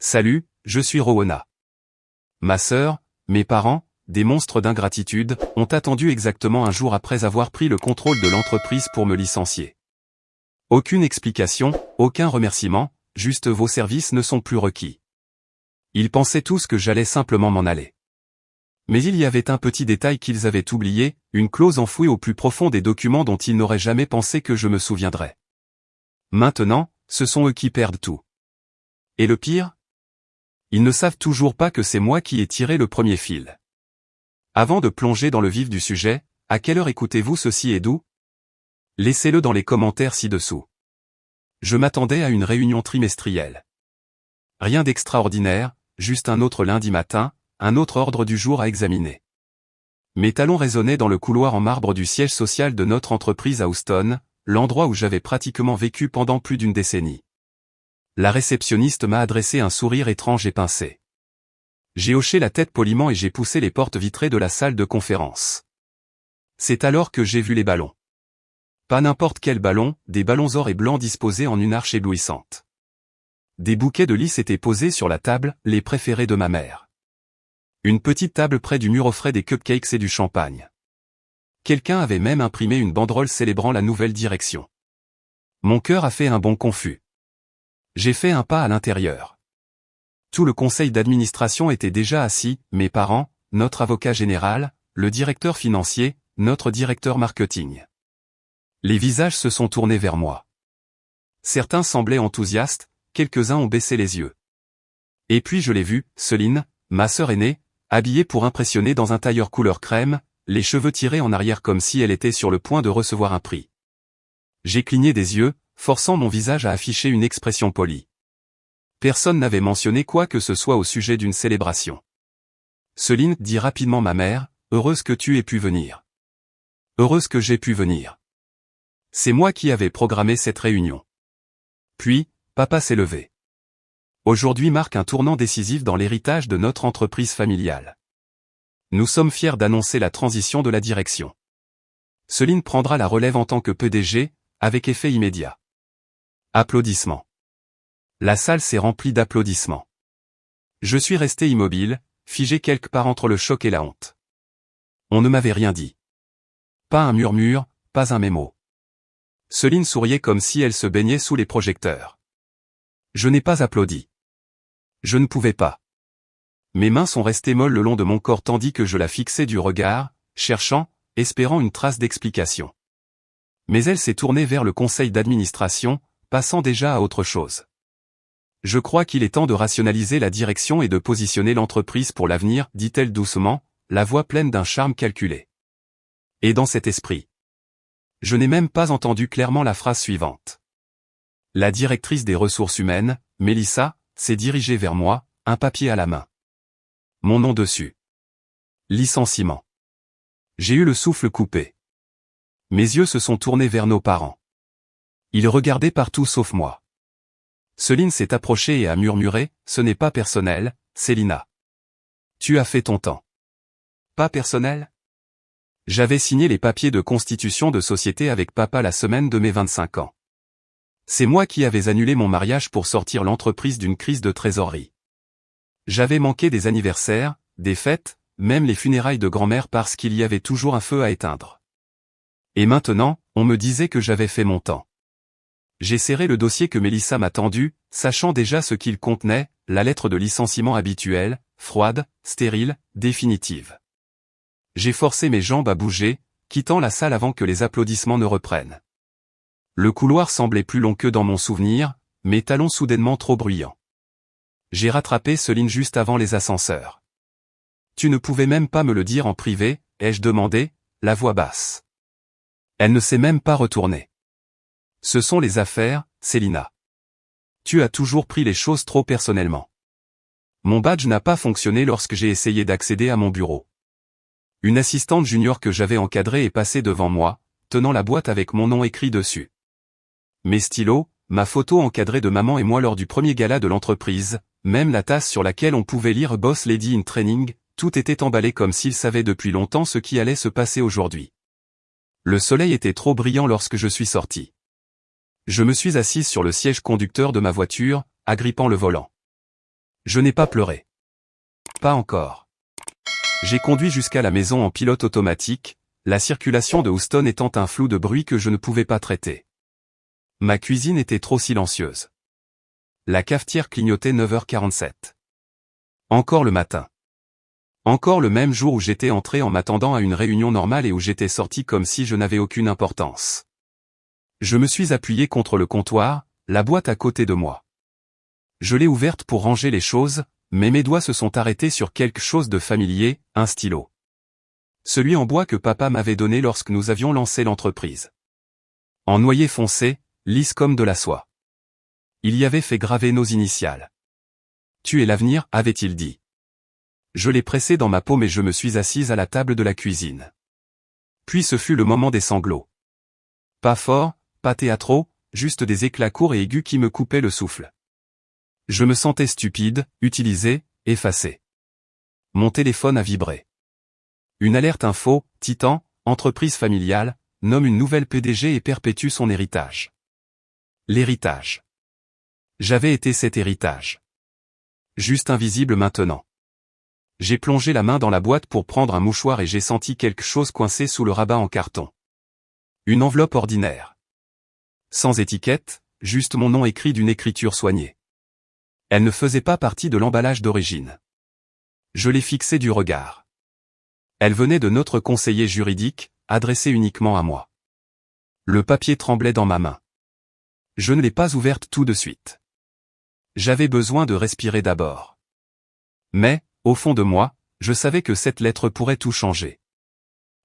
Salut, je suis Rowena. Ma sœur, mes parents, des monstres d'ingratitude, ont attendu exactement un jour après avoir pris le contrôle de l'entreprise pour me licencier. Aucune explication, aucun remerciement, juste vos services ne sont plus requis. Ils pensaient tous que j'allais simplement m'en aller. Mais il y avait un petit détail qu'ils avaient oublié, une clause enfouie au plus profond des documents dont ils n'auraient jamais pensé que je me souviendrais. Maintenant, ce sont eux qui perdent tout. Et le pire ? Ils ne savent toujours pas que c'est moi qui ai tiré le premier fil. Avant de plonger dans le vif du sujet, à quelle heure écoutez-vous ceci et d'où ? Laissez-le dans les commentaires ci-dessous. Je m'attendais à une réunion trimestrielle. Rien d'extraordinaire, juste un autre lundi matin, un autre ordre du jour à examiner. Mes talons résonnaient dans le couloir en marbre du siège social de notre entreprise à Houston, l'endroit où j'avais pratiquement vécu pendant plus d'une décennie. La réceptionniste m'a adressé un sourire étrange et pincé. J'ai hoché la tête poliment et j'ai poussé les portes vitrées de la salle de conférence. C'est alors que j'ai vu les ballons. Pas n'importe quel ballon, des ballons or et blancs disposés en une arche éblouissante. Des bouquets de lys étaient posés sur la table, les préférés de ma mère. Une petite table près du mur offrait des cupcakes et du champagne. Quelqu'un avait même imprimé une banderole célébrant la nouvelle direction. Mon cœur a fait un bond confus. J'ai fait un pas à l'intérieur. Tout le conseil d'administration était déjà assis, mes parents, notre avocat général, le directeur financier, notre directeur marketing. Les visages se sont tournés vers moi. Certains semblaient enthousiastes, quelques-uns ont baissé les yeux. Et puis je l'ai vue, Céline, ma sœur aînée, habillée pour impressionner dans un tailleur couleur crème, les cheveux tirés en arrière comme si elle était sur le point de recevoir un prix. J'ai cligné des yeux, forçant mon visage à afficher une expression polie. Personne n'avait mentionné quoi que ce soit au sujet d'une célébration. Céline, dit rapidement ma mère, heureuse que tu aies pu venir. Heureuse que j'ai pu venir. C'est moi qui avais programmé cette réunion. Puis, papa s'est levé. Aujourd'hui marque un tournant décisif dans l'héritage de notre entreprise familiale. Nous sommes fiers d'annoncer la transition de la direction. Céline prendra la relève en tant que PDG, avec effet immédiat. Applaudissements. La salle s'est remplie d'applaudissements. Je suis resté immobile, figé quelque part entre le choc et la honte. On ne m'avait rien dit. Pas un murmure, pas un mémo. Céline souriait comme si elle se baignait sous les projecteurs. Je n'ai pas applaudi. Je ne pouvais pas. Mes mains sont restées molles le long de mon corps tandis que je la fixais du regard, cherchant, espérant une trace d'explication. Mais elle s'est tournée vers le conseil d'administration, passant déjà à autre chose. Je crois qu'il est temps de rationaliser la direction et de positionner l'entreprise pour l'avenir, dit-elle doucement, la voix pleine d'un charme calculé. Et dans cet esprit. Je n'ai même pas entendu clairement la phrase suivante. La directrice des ressources humaines, Mélissa, s'est dirigée vers moi, un papier à la main. Mon nom dessus. Licenciement. J'ai eu le souffle coupé. Mes yeux se sont tournés vers nos parents. Ils regardaient partout sauf moi. Céline s'est approchée et a murmuré, « Ce n'est pas personnel, Célina. Tu as fait ton temps. » Pas personnel ? J'avais signé les papiers de constitution de société avec papa la semaine de mes 25 ans. C'est moi qui avais annulé mon mariage pour sortir l'entreprise d'une crise de trésorerie. J'avais manqué des anniversaires, des fêtes, même les funérailles de grand-mère parce qu'il y avait toujours un feu à éteindre. Et maintenant, on me disait que j'avais fait mon temps. J'ai serré le dossier que Mélissa m'a tendu, sachant déjà ce qu'il contenait, la lettre de licenciement habituelle, froide, stérile, définitive. J'ai forcé mes jambes à bouger, quittant la salle avant que les applaudissements ne reprennent. Le couloir semblait plus long que dans mon souvenir, mes talons soudainement trop bruyants. J'ai rattrapé Céline juste avant les ascenseurs. Tu ne pouvais même pas me le dire en privé, ai-je demandé, la voix basse. Elle ne s'est même pas retournée. Ce sont les affaires, Célina. Tu as toujours pris les choses trop personnellement. Mon badge n'a pas fonctionné lorsque j'ai essayé d'accéder à mon bureau. Une assistante junior que j'avais encadrée est passée devant moi, tenant la boîte avec mon nom écrit dessus. Mes stylos, ma photo encadrée de maman et moi lors du premier gala de l'entreprise, même la tasse sur laquelle on pouvait lire Boss Lady in Training, tout était emballé comme s'il savait depuis longtemps ce qui allait se passer aujourd'hui. Le soleil était trop brillant lorsque je suis sorti. Je me suis assise sur le siège conducteur de ma voiture, agrippant le volant. Je n'ai pas pleuré. Pas encore. J'ai conduit jusqu'à la maison en pilote automatique, la circulation de Houston étant un flou de bruit que je ne pouvais pas traiter. Ma cuisine était trop silencieuse. La cafetière clignotait 9h47. Encore le matin. Encore le même jour où j'étais entré en m'attendant à une réunion normale et où j'étais sorti comme si je n'avais aucune importance. Je me suis appuyé contre le comptoir, la boîte à côté de moi. Je l'ai ouverte pour ranger les choses, mais mes doigts se sont arrêtés sur quelque chose de familier, un stylo. Celui en bois que papa m'avait donné lorsque nous avions lancé l'entreprise. En noyer foncé, lisse comme de la soie. Il y avait fait graver nos initiales. Tu es l'avenir, avait-il dit. Je l'ai pressé dans ma paume et je me suis assise à la table de la cuisine. Puis ce fut le moment des sanglots. Pas fort, pas théâtraux, juste des éclats courts et aigus qui me coupaient le souffle. Je me sentais stupide, utilisé, effacé. Mon téléphone a vibré. Une alerte info, Titan, entreprise familiale, nomme une nouvelle PDG et perpétue son héritage. L'héritage. J'avais été cet héritage. Juste invisible maintenant. J'ai plongé la main dans la boîte pour prendre un mouchoir et j'ai senti quelque chose coincé sous le rabat en carton. Une enveloppe ordinaire. Sans étiquette, juste mon nom écrit d'une écriture soignée. Elle ne faisait pas partie de l'emballage d'origine. Je l'ai fixée du regard. Elle venait de notre conseiller juridique, adressée uniquement à moi. Le papier tremblait dans ma main. Je ne l'ai pas ouverte tout de suite. J'avais besoin de respirer d'abord. Mais, au fond de moi, je savais que cette lettre pourrait tout changer.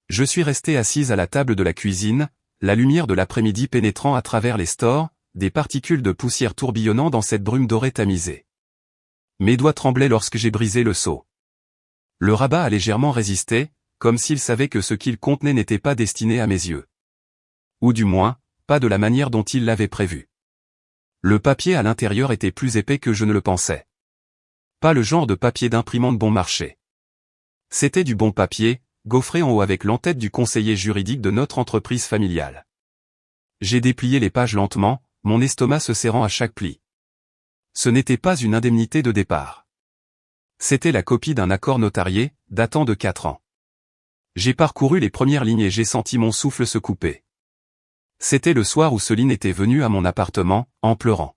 Je suis resté assise à la table de la cuisine, la lumière de l'après-midi pénétrant à travers les stores, des particules de poussière tourbillonnant dans cette brume dorée tamisée. Mes doigts tremblaient lorsque j'ai brisé le seau. Le rabat a légèrement résisté, comme s'il savait que ce qu'il contenait n'était pas destiné à mes yeux. Ou du moins, pas de la manière dont il l'avait prévu. Le papier à l'intérieur était plus épais que je ne le pensais. Pas le genre de papier d'imprimante bon marché. C'était du bon papier, gaufré en haut avec l'entête du conseiller juridique de notre entreprise familiale. J'ai déplié les pages lentement, mon estomac se serrant à chaque pli. Ce n'était pas une indemnité de départ. C'était la copie d'un accord notarié, datant de 4 ans. J'ai parcouru les premières lignes et j'ai senti mon souffle se couper. C'était le soir où Céline était venue à mon appartement, en pleurant.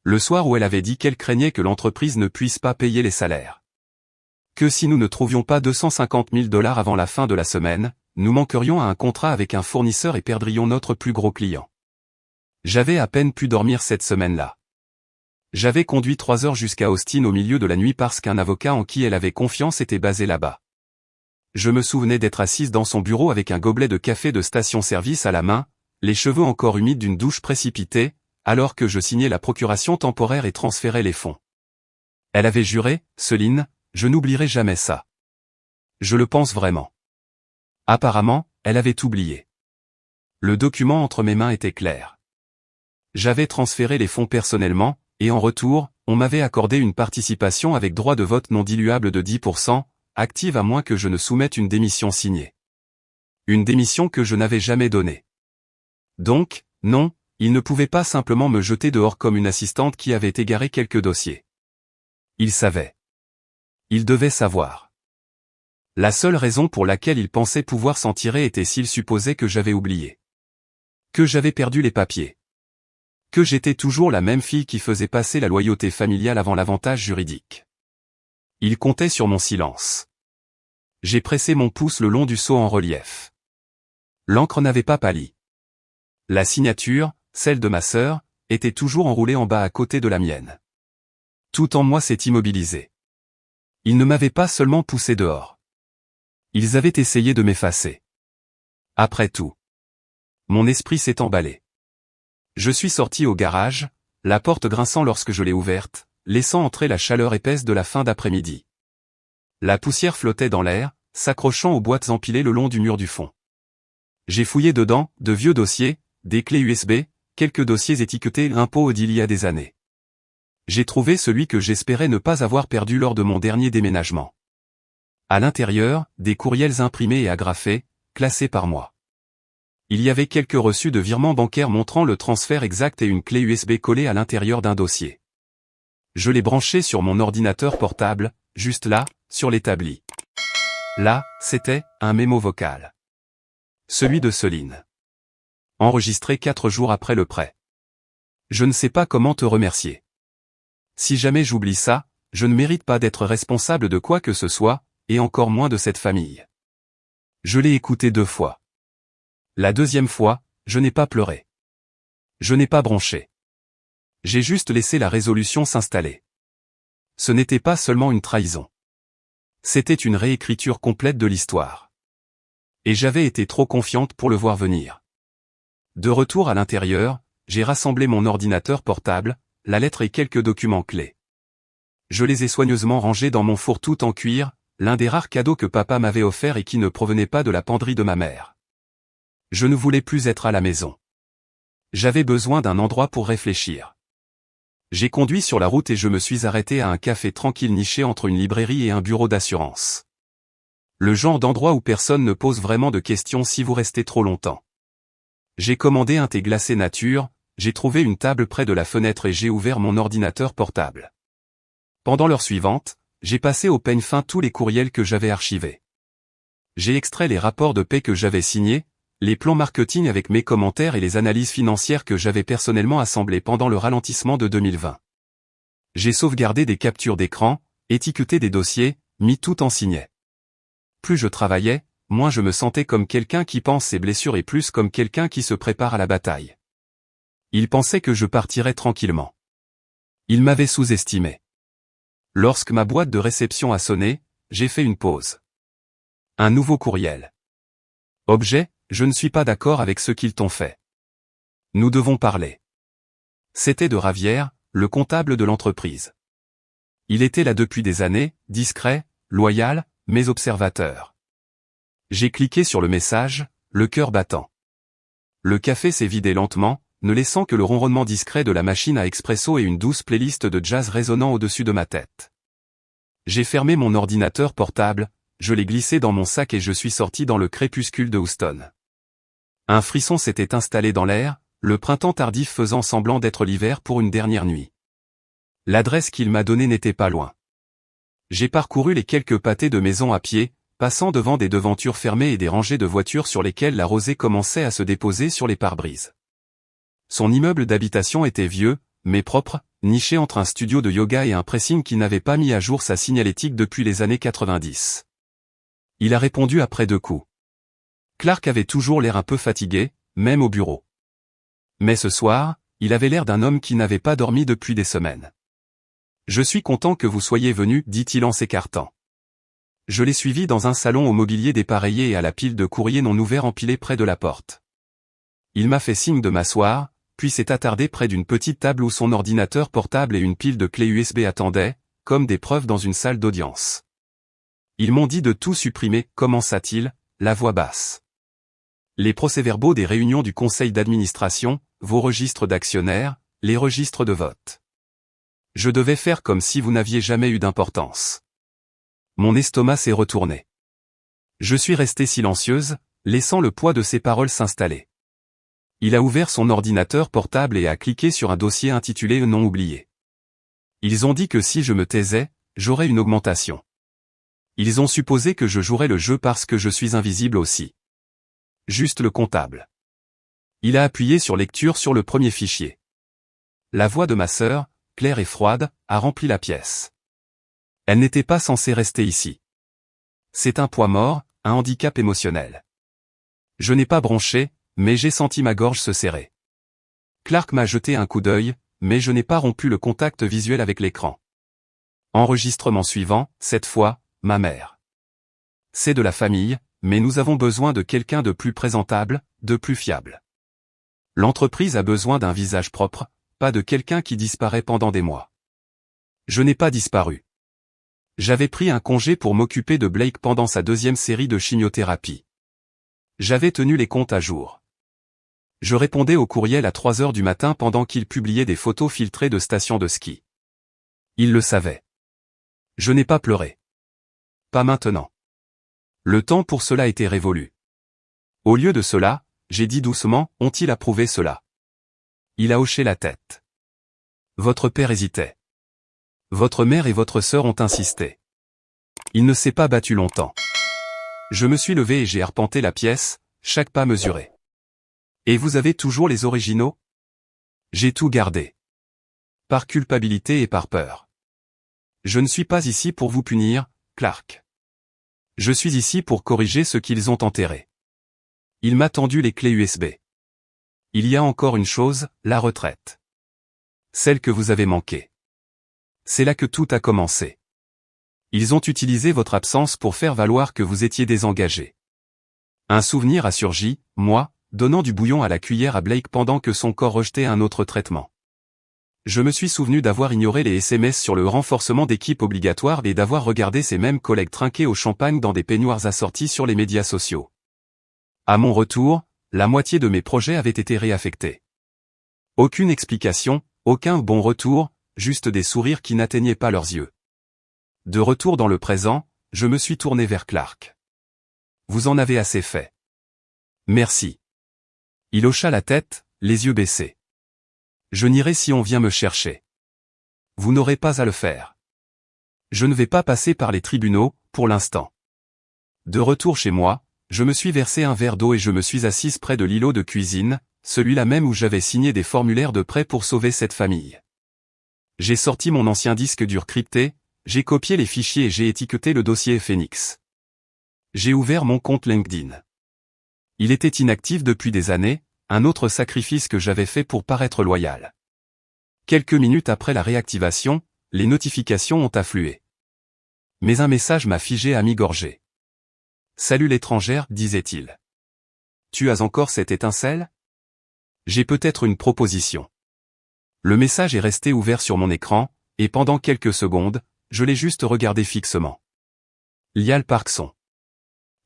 Le soir où elle avait dit qu'elle craignait que l'entreprise ne puisse pas payer les salaires. Que si nous ne trouvions pas 250 000 $ avant la fin de la semaine, nous manquerions à un contrat avec un fournisseur et perdrions notre plus gros client. J'avais à peine pu dormir cette semaine-là. J'avais conduit 3 heures jusqu'à Austin au milieu de la nuit parce qu'un avocat en qui elle avait confiance était basé là-bas. Je me souvenais d'être assise dans son bureau avec un gobelet de café de station-service à la main, les cheveux encore humides d'une douche précipitée, alors que je signais la procuration temporaire et transférais les fonds. Elle avait juré, Céline, je n'oublierai jamais ça. Je le pense vraiment. Apparemment, elle avait oublié. Le document entre mes mains était clair. J'avais transféré les fonds personnellement, et en retour, on m'avait accordé une participation avec droit de vote non diluable de 10%, active à moins que je ne soumette une démission signée. Une démission que je n'avais jamais donnée. Donc, non, il ne pouvait pas simplement me jeter dehors comme une assistante qui avait égaré quelques dossiers. Il savait. Il devait savoir. La seule raison pour laquelle il pensait pouvoir s'en tirer était s'il supposait que j'avais oublié. Que j'avais perdu les papiers. Que j'étais toujours la même fille qui faisait passer la loyauté familiale avant l'avantage juridique. Il comptait sur mon silence. J'ai pressé mon pouce le long du sceau en relief. L'encre n'avait pas pâli. La signature, celle de ma sœur, était toujours enroulée en bas à côté de la mienne. Tout en moi s'est immobilisé. Ils ne m'avaient pas seulement poussé dehors. Ils avaient essayé de m'effacer. Après tout. Mon esprit s'est emballé. Je suis sorti au garage, la porte grinçant lorsque je l'ai ouverte, laissant entrer la chaleur épaisse de la fin d'après-midi. La poussière flottait dans l'air, s'accrochant aux boîtes empilées le long du mur du fond. J'ai fouillé dedans, de vieux dossiers, des clés USB, quelques dossiers étiquetés impôts d'il y a des années. J'ai trouvé celui que j'espérais ne pas avoir perdu lors de mon dernier déménagement. À l'intérieur, des courriels imprimés et agrafés, classés par mois. Il y avait quelques reçus de virements bancaires montrant le transfert exact et une clé USB collée à l'intérieur d'un dossier. Je l'ai branché sur mon ordinateur portable, juste là, sur l'établi. Là, c'était un mémo vocal. Celui de Céline. Enregistré 4 jours après le prêt. Je ne sais pas comment te remercier. Si jamais j'oublie ça, je ne mérite pas d'être responsable de quoi que ce soit, et encore moins de cette famille. Je l'ai écouté 2 fois. La deuxième fois, je n'ai pas pleuré. Je n'ai pas bronché. J'ai juste laissé la résolution s'installer. Ce n'était pas seulement une trahison. C'était une réécriture complète de l'histoire. Et j'avais été trop confiante pour le voir venir. De retour à l'intérieur, j'ai rassemblé mon ordinateur portable, la lettre et quelques documents clés. Je les ai soigneusement rangés dans mon fourre-tout en cuir, l'un des rares cadeaux que papa m'avait offert et qui ne provenait pas de la penderie de ma mère. Je ne voulais plus être à la maison. J'avais besoin d'un endroit pour réfléchir. J'ai conduit sur la route et je me suis arrêté à un café tranquille niché entre une librairie et un bureau d'assurance. Le genre d'endroit où personne ne pose vraiment de questions si vous restez trop longtemps. J'ai commandé un thé glacé nature, j'ai trouvé une table près de la fenêtre et j'ai ouvert mon ordinateur portable. Pendant l'heure suivante, j'ai passé au peigne fin tous les courriels que j'avais archivés. J'ai extrait les rapports de paie que j'avais signés, les plans marketing avec mes commentaires et les analyses financières que j'avais personnellement assemblées pendant le ralentissement de 2020. J'ai sauvegardé des captures d'écran, étiqueté des dossiers, mis tout en signet. Plus je travaillais, moins je me sentais comme quelqu'un qui pense ses blessures et plus comme quelqu'un qui se prépare à la bataille. Il pensait que je partirais tranquillement. Il m'avait sous-estimé. Lorsque ma boîte de réception a sonné, j'ai fait une pause. Un nouveau courriel. Objet, je ne suis pas d'accord avec ce qu'ils t'ont fait. Nous devons parler. C'était de Ravière, le comptable de l'entreprise. Il était là depuis des années, discret, loyal, mais observateur. J'ai cliqué sur le message, le cœur battant. Le café s'est vidé lentement, ne laissant que le ronronnement discret de la machine à expresso et une douce playlist de jazz résonnant au-dessus de ma tête. J'ai fermé mon ordinateur portable, je l'ai glissé dans mon sac et je suis sorti dans le crépuscule de Houston. Un frisson s'était installé dans l'air, le printemps tardif faisant semblant d'être l'hiver pour une dernière nuit. L'adresse qu'il m'a donnée n'était pas loin. J'ai parcouru les quelques pâtés de maisons à pied, passant devant des devantures fermées et des rangées de voitures sur lesquelles la rosée commençait à se déposer sur les pare-brises. Son immeuble d'habitation était vieux, mais propre, niché entre un studio de yoga et un pressing qui n'avait pas mis à jour sa signalétique depuis les années 90. Il a répondu après 2 coups. Clark avait toujours l'air un peu fatigué, même au bureau. Mais ce soir, il avait l'air d'un homme qui n'avait pas dormi depuis des semaines. « Je suis content que vous soyez venu, dit-il en s'écartant. Je l'ai suivi dans un salon au mobilier dépareillé et à la pile de courriers non ouverts empilés près de la porte. Il m'a fait signe de m'asseoir, puis s'est attardé près d'une petite table où son ordinateur portable et une pile de clés USB attendaient, comme des preuves dans une salle d'audience. Ils m'ont dit de tout supprimer, commença-t-il, la voix basse. Les procès-verbaux des réunions du conseil d'administration, vos registres d'actionnaires, les registres de vote. Je devais faire comme si vous n'aviez jamais eu d'importance. Mon estomac s'est retourné. Je suis restée silencieuse, laissant le poids de ses paroles s'installer. Il a ouvert son ordinateur portable et a cliqué sur un dossier intitulé « Non oublié ». Ils ont dit que si je me taisais, j'aurais une augmentation. Ils ont supposé que je jouerais le jeu parce que je suis invisible aussi. Juste le comptable. Il a appuyé sur lecture sur le premier fichier. La voix de ma sœur, claire et froide, a rempli la pièce. Elle n'était pas censée rester ici. C'est un poids mort, un handicap émotionnel. Je n'ai pas bronché, mais j'ai senti ma gorge se serrer. Clark m'a jeté un coup d'œil, mais je n'ai pas rompu le contact visuel avec l'écran. Enregistrement suivant, cette fois, ma mère. C'est de la famille, mais nous avons besoin de quelqu'un de plus présentable, de plus fiable. L'entreprise a besoin d'un visage propre, pas de quelqu'un qui disparaît pendant des mois. Je n'ai pas disparu. J'avais pris un congé pour m'occuper de Blake pendant sa 2e série de chimiothérapie. J'avais tenu les comptes à jour. Je répondais au courriel à 3 heures du matin pendant qu'il publiait des photos filtrées de stations de ski. Il le savait. Je n'ai pas pleuré. Pas maintenant. Le temps pour cela était révolu. Au lieu de cela, j'ai dit doucement, ont-ils approuvé cela? Il a hoché la tête. Votre père hésitait. Votre mère et votre sœur ont insisté. Il ne s'est pas battu longtemps. Je me suis levé et j'ai arpenté la pièce, chaque pas mesuré. Et vous avez toujours les originaux? J'ai tout gardé. Par culpabilité et par peur. Je ne suis pas ici pour vous punir, Clark. Je suis ici pour corriger ce qu'ils ont enterré. Il m'a tendu les clés USB. Il y a encore une chose, la retraite. Celle que vous avez manquée. C'est là que tout a commencé. Ils ont utilisé votre absence pour faire valoir que vous étiez désengagé. Un souvenir a surgi, moi, donnant du bouillon à la cuillère à Blake pendant que son corps rejetait un autre traitement. Je me suis souvenu d'avoir ignoré les SMS sur le renforcement d'équipe obligatoire et d'avoir regardé ces mêmes collègues trinquer au champagne dans des peignoirs assortis sur les médias sociaux. À mon retour, la moitié de mes projets avaient été réaffectés. Aucune explication, aucun bon retour, juste des sourires qui n'atteignaient pas leurs yeux. De retour dans le présent, je me suis tourné vers Clark. Vous en avez assez fait. Merci. Il hocha la tête, les yeux baissés. Je n'irai si on vient me chercher. Vous n'aurez pas à le faire. Je ne vais pas passer par les tribunaux, pour l'instant. De retour chez moi, je me suis versé un verre d'eau et je me suis assise près de l'îlot de cuisine, celui-là même où j'avais signé des formulaires de prêt pour sauver cette famille. J'ai sorti mon ancien disque dur crypté, j'ai copié les fichiers et j'ai étiqueté le dossier Phoenix. J'ai ouvert mon compte LinkedIn. Il était inactif depuis des années, un autre sacrifice que j'avais fait pour paraître loyal. Quelques minutes après la réactivation, les notifications ont afflué. Mais un message m'a figé à mi-gorgée. « Salut l'étrangère », disait-il. « Tu as encore cette étincelle ? J'ai peut-être une proposition. » Le message est resté ouvert sur mon écran, et pendant quelques secondes, je l'ai juste regardé fixement. Lial Parkson.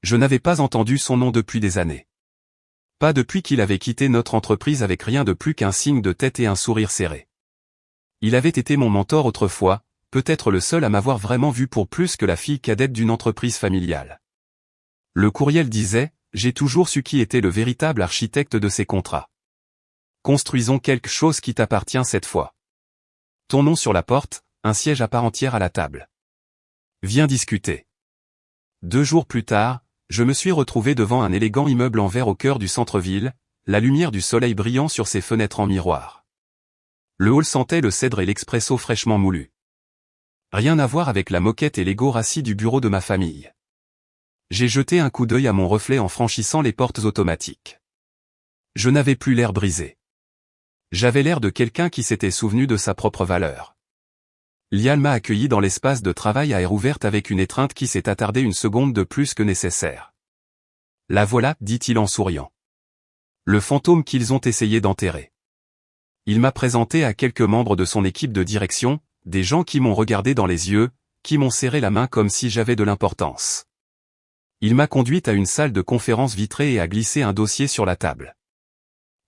Je n'avais pas entendu son nom depuis des années. Pas depuis qu'il avait quitté notre entreprise avec rien de plus qu'un signe de tête et un sourire serré. Il avait été mon mentor autrefois, peut-être le seul à m'avoir vraiment vu pour plus que la fille cadette d'une entreprise familiale. Le courriel disait, j'ai toujours su qui était le véritable architecte de ces contrats. Construisons quelque chose qui t'appartient cette fois. Ton nom sur la porte, un siège à part entière à la table. Viens discuter. 2 jours plus tard, je me suis retrouvé devant un élégant immeuble en verre au cœur du centre-ville, la lumière du soleil brillant sur ses fenêtres en miroir. Le hall sentait le cèdre et l'expresso fraîchement moulu. Rien à voir avec la moquette et l'ego rassis du bureau de ma famille. J'ai jeté un coup d'œil à mon reflet en franchissant les portes automatiques. Je n'avais plus l'air brisé. J'avais l'air de quelqu'un qui s'était souvenu de sa propre valeur. Lial m'a accueilli dans l'espace de travail à air ouverte avec une étreinte qui s'est attardée une seconde de plus que nécessaire. La voilà, dit-il en souriant. Le fantôme qu'ils ont essayé d'enterrer. Il m'a présenté à quelques membres de son équipe de direction, des gens qui m'ont regardé dans les yeux, qui m'ont serré la main comme si j'avais de l'importance. Il m'a conduite à une salle de conférence vitrée et a glissé un dossier sur la table.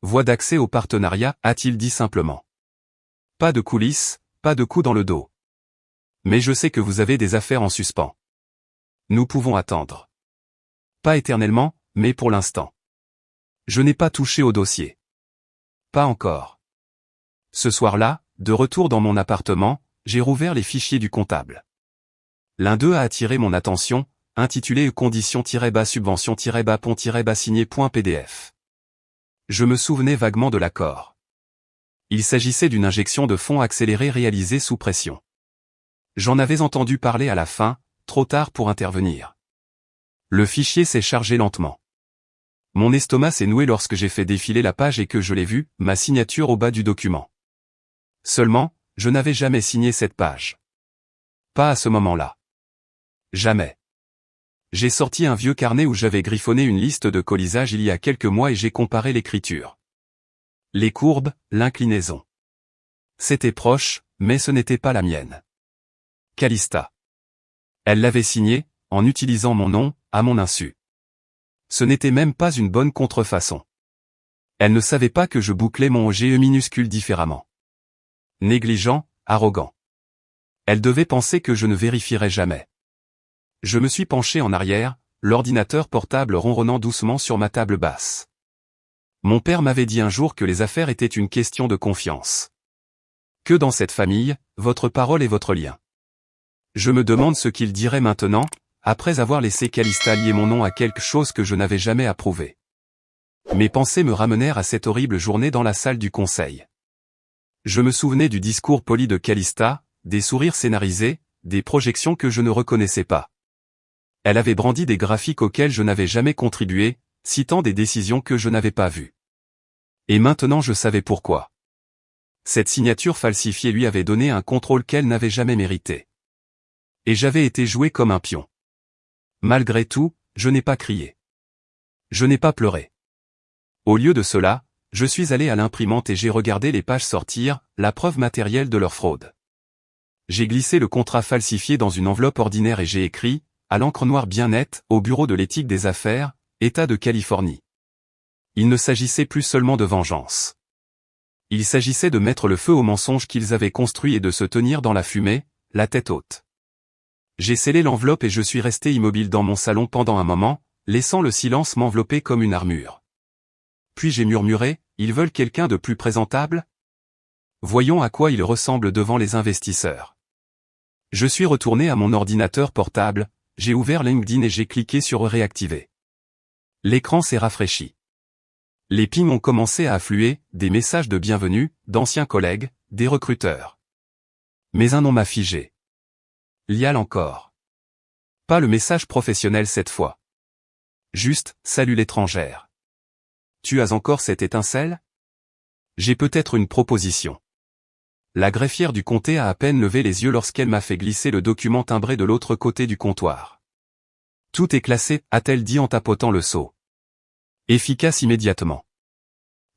Voie d'accès au partenariat, a-t-il dit simplement. Pas de coulisses, pas de coups dans le dos. Mais je sais que vous avez des affaires en suspens. Nous pouvons attendre. Pas éternellement, mais pour l'instant. Je n'ai pas touché au dossier. Pas encore. Ce soir-là, de retour dans mon appartement, j'ai rouvert les fichiers du comptable. L'un d'eux a attiré mon attention, intitulé conditions-subvention-pont-signé.pdf. Je me souvenais vaguement de l'accord. Il s'agissait d'une injection de fonds accélérée réalisée sous pression. J'en avais entendu parler à la fin, trop tard pour intervenir. Le fichier s'est chargé lentement. Mon estomac s'est noué lorsque j'ai fait défiler la page et que je l'ai vu, ma signature au bas du document. Seulement, je n'avais jamais signé cette page. Pas à ce moment-là. Jamais. J'ai sorti un vieux carnet où j'avais griffonné une liste de colisages il y a quelques mois et j'ai comparé l'écriture. Les courbes, l'inclinaison. C'était proche, mais ce n'était pas la mienne. Calista. Elle l'avait signé, en utilisant mon nom, à mon insu. Ce n'était même pas une bonne contrefaçon. Elle ne savait pas que je bouclais mon GE minuscule différemment. Négligent, arrogant. Elle devait penser que je ne vérifierais jamais. Je me suis penché en arrière, l'ordinateur portable ronronnant doucement sur ma table basse. Mon père m'avait dit un jour que les affaires étaient une question de confiance. Que dans cette famille, votre parole est votre lien. Je me demande ce qu'il dirait maintenant, après avoir laissé Calista lier mon nom à quelque chose que je n'avais jamais approuvé. Mes pensées me ramenèrent à cette horrible journée dans la salle du conseil. Je me souvenais du discours poli de Calista, des sourires scénarisés, des projections que je ne reconnaissais pas. Elle avait brandi des graphiques auxquels je n'avais jamais contribué, citant des décisions que je n'avais pas vues. Et maintenant je savais pourquoi. Cette signature falsifiée lui avait donné un contrôle qu'elle n'avait jamais mérité. Et j'avais été joué comme un pion. Malgré tout, je n'ai pas crié. Je n'ai pas pleuré. Au lieu de cela, je suis allé à l'imprimante et j'ai regardé les pages sortir, la preuve matérielle de leur fraude. J'ai glissé le contrat falsifié dans une enveloppe ordinaire et j'ai écrit, à l'encre noire bien nette, au bureau de l'éthique des affaires, État de Californie. Il ne s'agissait plus seulement de vengeance. Il s'agissait de mettre le feu aux mensonges qu'ils avaient construits et de se tenir dans la fumée, la tête haute. J'ai scellé l'enveloppe et je suis resté immobile dans mon salon pendant un moment, laissant le silence m'envelopper comme une armure. Puis j'ai murmuré, ils veulent quelqu'un de plus présentable ? Voyons à quoi ils ressemblent devant les investisseurs. Je suis retourné à mon ordinateur portable, j'ai ouvert LinkedIn et j'ai cliqué sur réactiver. L'écran s'est rafraîchi. Les pings ont commencé à affluer, des messages de bienvenue, d'anciens collègues, des recruteurs. Mais un nom m'a figé. Lial encore. Pas le message professionnel cette fois. Juste, salut l'étrangère. Tu as encore cette étincelle ? J'ai peut-être une proposition. La greffière du comté a à peine levé les yeux lorsqu'elle m'a fait glisser le document timbré de l'autre côté du comptoir. Tout est classé, a-t-elle dit en tapotant le sceau. Efficace immédiatement.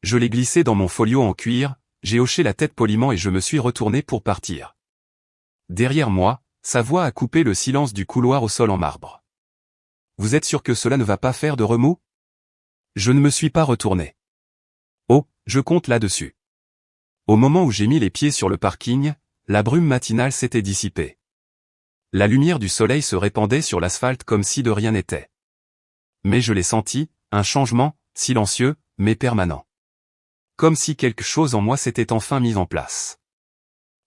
Je l'ai glissé dans mon folio en cuir, j'ai hoché la tête poliment et je me suis retourné pour partir. Derrière moi, sa voix a coupé le silence du couloir au sol en marbre. Vous êtes sûr que cela ne va pas faire de remous ? Je ne me suis pas retourné. Oh, je compte là-dessus. Au moment où j'ai mis les pieds sur le parking, la brume matinale s'était dissipée. La lumière du soleil se répandait sur l'asphalte comme si de rien n'était. Mais je l'ai senti, un changement, silencieux, mais permanent. Comme si quelque chose en moi s'était enfin mis en place.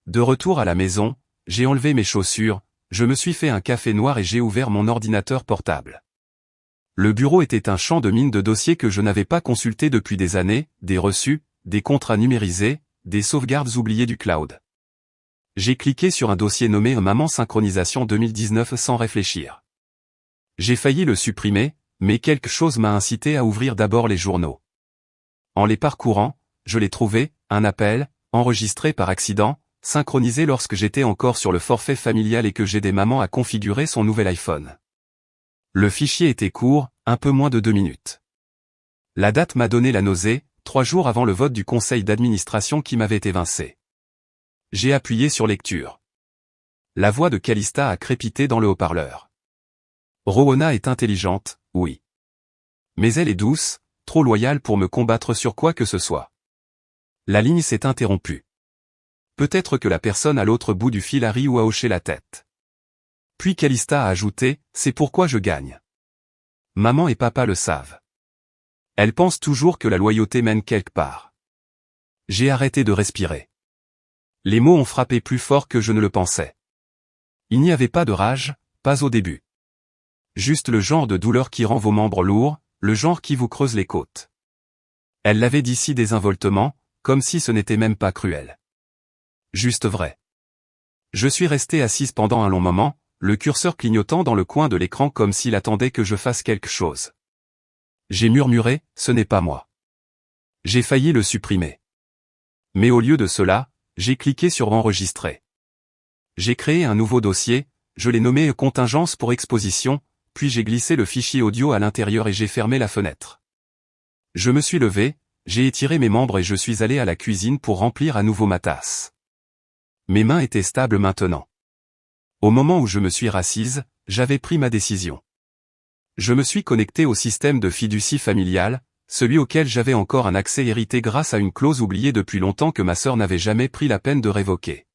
De retour à la maison, j'ai enlevé mes chaussures, je me suis fait un café noir et j'ai ouvert mon ordinateur portable. Le bureau était un champ de mines de dossiers que je n'avais pas consulté depuis des années, des reçus, des contrats numérisés, des sauvegardes oubliées du cloud. J'ai cliqué sur un dossier nommé Maman Synchronisation 2019 sans réfléchir. J'ai failli le supprimer, mais quelque chose m'a incité à ouvrir d'abord les journaux. En les parcourant, je l'ai trouvé, un appel, enregistré par accident, synchronisé lorsque j'étais encore sur le forfait familial et que j'aidais maman à configurer son nouvel iPhone. Le fichier était court, un peu moins de 2 minutes. La date m'a donné la nausée, 3 jours avant le vote du conseil d'administration qui m'avait évincé. J'ai appuyé sur lecture. La voix de Calista a crépité dans le haut-parleur. Rowana est intelligente, oui. Mais elle est douce, trop loyale pour me combattre sur quoi que ce soit. La ligne s'est interrompue. Peut-être que la personne à l'autre bout du fil a ri ou a hoché la tête. Puis Calista a ajouté, c'est pourquoi je gagne. Maman et papa le savent. Elles pensent toujours que la loyauté mène quelque part. J'ai arrêté de respirer. Les mots ont frappé plus fort que je ne le pensais. Il n'y avait pas de rage, pas au début. Juste le genre de douleur qui rend vos membres lourds, le genre qui vous creuse les côtes. Elle l'avait dit si désinvoltement, comme si ce n'était même pas cruel. Juste vrai. Je suis resté assise pendant un long moment, le curseur clignotant dans le coin de l'écran comme s'il attendait que je fasse quelque chose. J'ai murmuré, ce n'est pas moi. J'ai failli le supprimer. Mais au lieu de cela, j'ai cliqué sur enregistrer. J'ai créé un nouveau dossier, je l'ai nommé contingence pour exposition, puis j'ai glissé le fichier audio à l'intérieur et j'ai fermé la fenêtre. Je me suis levé, j'ai étiré mes membres et je suis allé à la cuisine pour remplir à nouveau ma tasse. Mes mains étaient stables maintenant. Au moment où je me suis rassise, j'avais pris ma décision. Je me suis connecté au système de fiducie familiale, celui auquel j'avais encore un accès hérité grâce à une clause oubliée depuis longtemps que ma sœur n'avait jamais pris la peine de révoquer.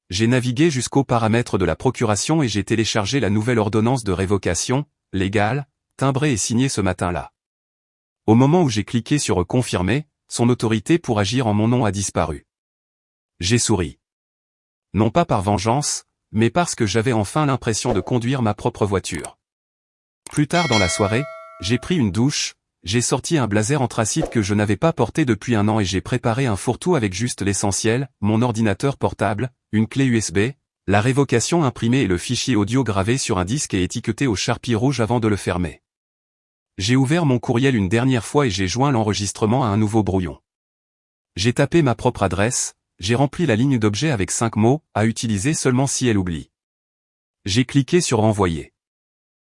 J'ai navigué jusqu'aux paramètres de la procuration et j'ai téléchargé la nouvelle ordonnance de révocation, légale, timbrée et signée ce matin-là. Au moment où j'ai cliqué sur « Confirmer », son autorité pour agir en mon nom a disparu. J'ai souri. Non pas par vengeance, mais parce que j'avais enfin l'impression de conduire ma propre voiture. Plus tard dans la soirée, j'ai pris une douche, j'ai sorti un blazer anthracite que je n'avais pas porté depuis un an et j'ai préparé un fourre-tout avec juste l'essentiel, mon ordinateur portable, une clé USB, la révocation imprimée et le fichier audio gravé sur un disque et étiqueté au charpie rouge avant de le fermer. J'ai ouvert mon courriel une dernière fois et j'ai joint l'enregistrement à un nouveau brouillon. J'ai tapé ma propre adresse, j'ai rempli la ligne d'objet avec 5 mots, à utiliser seulement si elle oublie. J'ai cliqué sur Envoyer.